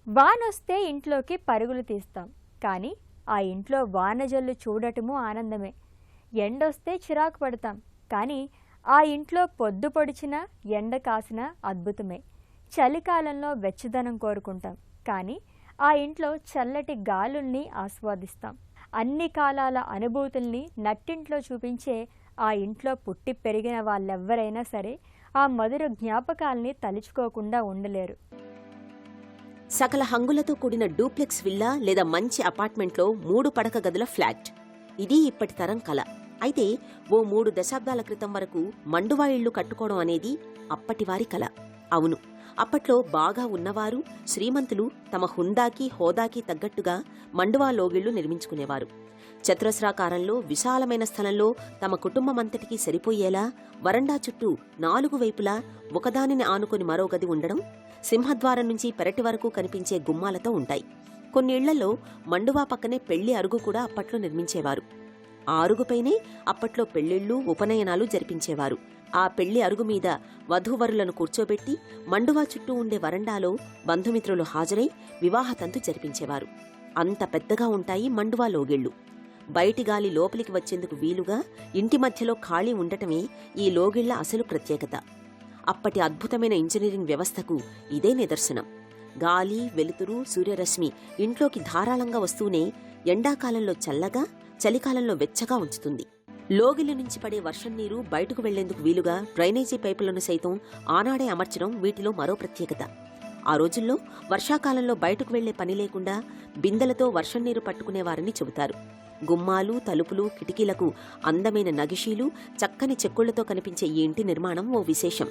వానొస్తే ఇంట్లోకి పరుగులు తీస్తాం, కానీ ఆ ఇంట్లో వానజల్లు చూడటము ఆనందమే. ఎండొస్తే చిరాకు పడతాం, కానీ ఆ ఇంట్లో పొద్దు పొడిచిన ఎండ కాసిన అద్భుతమే. చలికాలంలో వెచ్చదనం కోరుకుంటాం, కానీ ఆ ఇంట్లో చల్లటి గాలుల్ని ఆస్వాదిస్తాం. అన్ని కాలాల అనుభూతుల్ని నట్టింట్లో చూపించే ఆ ఇంట్లో పుట్టి పెరిగిన వాళ్ళెవ్వరైనా సరే ఆ మధుర జ్ఞాపకాల్ని తలుచుకోకుండా ఉండలేరు. సకల హంగులతో కూడిన డూప్లెక్స్ విల్లా లేదా మంచి అపార్ట్మెంట్లో 3 పడక గదుల ఫ్లాట్. ఇది ఇప్పటి తరం కల. అయితే ఓ 3 దశాబ్దాల క్రితం వరకు మండువా ఇళ్లు కట్టుకోవడం అనేది అప్పటివారి కల. అవును, అప్పట్లో బాగా ఉన్నవారు, శ్రీమంతులు తమ హుందాకి హోదాకి తగ్గట్టుగా మండువా లోగిళ్లు నిర్మించుకునేవారు. చతురస్రాకారంలో విశాలమైన స్థలంలో తమ కుటుంబమంతటికీ సరిపోయేలా వరండా చుట్టూ 4 వైపులా ఒకదానిని ఆనుకొని మరో గది ఉండడం, సింహద్వారం నుంచి పెరటి వరకు కనిపించే గుమ్మాలతో ఉంటాయి. కొన్ని ఇళ్లలో మండువా పక్కనే పెళ్లి అరుగు కూడా అప్పట్లో నిర్మించేవారు. ఆ అరుగుపైనే అప్పట్లో పెళ్లిళ్లు, ఉపనయనాలు జరిపించేవారు. ఆ పెళ్లి అరుగు మీద వధూవరులను కూర్చోబెట్టి మండువా చుట్టూ ఉండే వరండాలో బంధుమిత్రులు హాజరై వివాహతంతు జరిపించేవారు. అంత పెద్దగా ఉంటాయి మండువా లోగిళ్లు. బయటి గాలి లోపలికి వచ్చేందుకు వీలుగా ఇంటి మధ్యలో ఖాళీ ఉండటమే ఈ లోగిళ్ల అసలు ప్రత్యేకత. అప్పటి అద్భుతమైన ఇంజనీరింగ్ వ్యవస్థకు ఇదే నిదర్శనం. గాలి, వెలుతురు, సూర్యరశ్మి ఇంట్లోకి ధారాళంగా వస్తూనే ఎండాకాలంలో చల్లగా, చలికాలంలో వెచ్చగా ఉంచుతుంది. లోగిలి నుంచి పడే వర్షం నీరు బయటకు వెళ్లేందుకు వీలుగా డ్రైనేజీ పైపులను సైతం ఆనాడే అమర్చడం వీటిలో మరో ప్రత్యేకత. ఆ రోజుల్లో వర్షాకాలంలో బయటకు వెళ్లే పని లేకుండా బిందెలతో వర్షం నీరు పట్టుకునేవారని చెబుతారు. గుమ్మాలు, తలుపులు, కిటికీలకు అందమైన నగిషీలు, చక్కని చెక్కుళ్లతో కనిపించే ఈ ఇంటి నిర్మాణం ఓ విశేషం.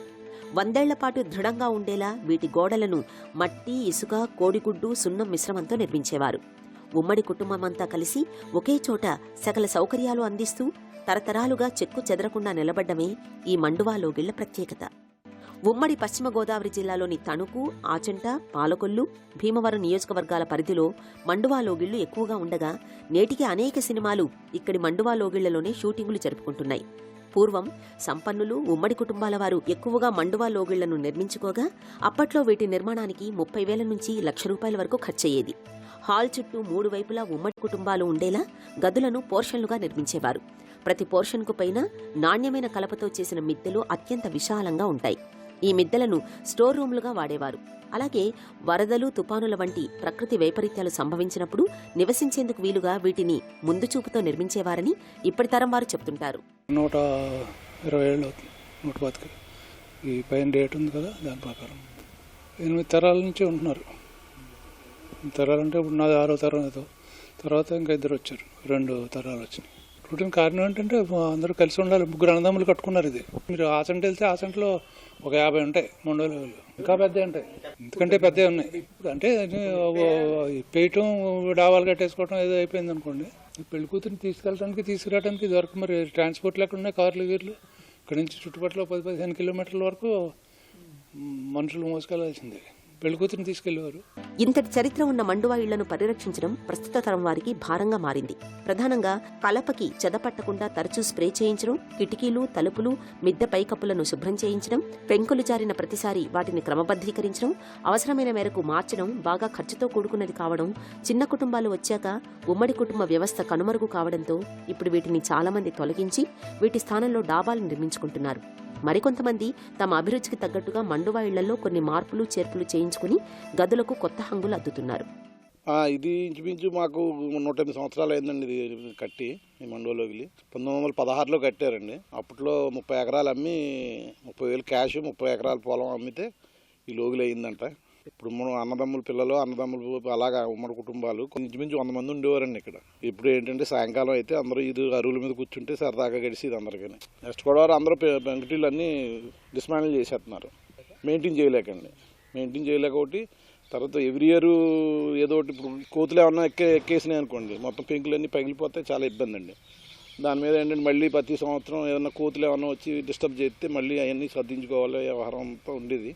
100 ఏళ్లపాటు దృఢంగా ఉండేలా వీటి గోడలను మట్టి, ఇసుక, కోడిగుడ్డు, సున్నం మిశ్రమంతో నిర్మించేవారు. ఉమ్మడి కుటుంబమంతా కలిసి ఒకే చోట సకల సౌకర్యాలు అందిస్తూ తరతరాలుగా చెక్కు చెదరకుండా నిలబడ్డమే ఈ మండువా లోగిళ్ల ప్రత్యేకత. ఉమ్మడి పశ్చిమ గోదావరి జిల్లాలోని తణుకు, ఆచంట, పాలకొల్లు, భీమవరం నియోజకవర్గాల పరిధిలో మండువా లోగిళ్లు ఎక్కువగా ఉండగా నేటికి అనేక సినిమాలు ఇక్కడి మండువా లోగిళ్లలోనే షూటింగులు జరుపుకుంటున్నాయి. పూర్వం సంపన్నులు, ఉమ్మడి కుటుంబాల వారు ఎక్కువగా మండువా లోగిళ్లను నిర్మించుకోగా అప్పట్లో వీటి నిర్మాణానికి 30,000 నుంచి ₹1,00,000 వరకు ఖర్చయ్యేది. హాల్ చుట్టూ 3 వైపులా ఉమ్మడి కుటుంబాలు ఉండేలా గదులను పోర్షన్లుగా నిర్మించేవారు. ప్రతి పోర్షన్కు పైన నాణ్యమైన కలపతో చేసిన మిద్దెలు అత్యంత విశాలంగా ఉంటాయి. ఈ మిద్దెలను స్టోర్ రూమ్లుగా వాడేవారు. అలాగే వరదలు, తుపానుల వంటి ప్రకృతి వైపరీత్యాలు సంభవించినప్పుడు నివసించేందుకు వీలుగా వీటిని ముందు చూపుతో నిర్మించేవారని ఇప్పటి తరం వారు చెప్తుంటారు. 120 ఏళ్ళు అవుతుంది, 110. ఈ పైన డేట్ ఉంది కదా, దాని ప్రకారం 8 తరాల నుంచి ఉంటున్నారు. తరాలంటే ఇప్పుడు నాది 6వ తరం ఏదో. తర్వాత ఇంకా 2 వచ్చారు, 2 తరాలు వచ్చినాయి. రూటీన్ కారణం ఏంటంటే అందరూ కలిసి ఉండాలి. 3 అన్నదమ్ములు కట్టుకున్నారు. ఇది మీరు ఆచంట వెళ్తే ఆచంటలో ఒక 50 ఉంటాయి మండోలు, ఇంకా పెద్ద ఉంటాయి, ఎందుకంటే పెద్దవి ఉన్నాయి. అంటే పేయటం, డాబాలు కట్టేసుకోవటం ఏదో అయిపోయింది అనుకోండి. పెళ్లి కూతురిని తీసుకెళ్ళడానికి తీసుకురావడానికి ఇదివరకు మరి ట్రాన్స్పోర్ట్లు ఎక్కడ ఉన్నాయి, కార్లు గీర్లు. ఇక్కడ నుంచి చుట్టుపక్కల 10-15 కిలోమీటర్ల వరకు మనుషులు మోసుకెళ్లాల్సిందే. పెళ్లి కూతురిని తీసుకెళ్లేవారు. ఇంతటి చరిత్ర ఉన్న మండువా ఇళ్లను పరిరక్షించడం ప్రస్తుత తరం వారికి భారంగా మారింది. ప్రధానంగా కలపకి చెదపట్టకుండా తరచూ స్ప్రే చేయించడం, కిటికీలు, తలుపులు, మిద్దె పైకప్పులను శుభ్రం చేయించడం, పెంకులు జారిన ప్రతిసారి వాటిని క్రమబద్ధీకరించడం, అవసరమైన మేరకు మార్చడం బాగా ఖర్చుతో కూడుకున్నది కావడం, చిన్న కుటుంబాలు వచ్చాక ఉమ్మడి కుటుంబ వ్యవస్థ కనుమరుగు కావడంతో ఇప్పుడు వీటిని చాలామంది తొలగించి వీటి స్థానంలో డాబాలు నిర్మించుకుంటున్నారు. మరికొంతమంది తమ అభిరుచికి తగ్గట్టుగా మండువా ఇళ్లలో కొన్ని మార్పులు చేర్పులు చేయించుకుని గదులకు కొత్త హంగులు అద్దుతున్నారు. ఇది ఇంచుమించు మాకు 108 సంవత్సరాలు అయిందండి. ఇది కట్టి ఈ మండువా లోగిలి 1916లో కట్టారండి. అప్పట్లో 30 ఎకరాలు అమ్మి 30,000 క్యాష్, 30 ఎకరాల పొలం అమ్మితే ఈ లోగిలి అయిందంట. ఇప్పుడు అన్నదమ్ముల పిల్లలు, అన్నదమ్ములు అలాగా ఉమ్మడి కుటుంబాలు ఇంచుమించు 100 మంది ఉండేవారండి ఇక్కడ. ఇప్పుడు ఏంటంటే సాయంకాలం అయితే అందరూ ఇది అరువుల మీద కూర్చుంటే సరదాగా గడిచి అందరికీ. నెక్స్ట్ గొడవ అందరూ పెంకుటీలు అన్నీ డిస్మాండిల్ చేసేస్తున్నారు. మెయింటైన్ చేయలేక ఒకటి. తర్వాత ఎవ్రీ ఇయర్ ఏదో ఒకటి, ఇప్పుడు కోతులు ఏమన్నా ఎక్కేసినాయి అనుకోండి, మొత్తం పెంకులన్నీ పగిలిపోతే చాలా ఇబ్బంది అండి. దాని మీద ఏంటంటే మళ్ళీ ప్రతి సంవత్సరం ఏదన్నా కోతులు ఏమన్నా వచ్చి డిస్టర్బ్ చేస్తే మళ్ళీ అవన్నీ సర్దించుకోవాలి, వ్యవహారం అంతా ఉండేది.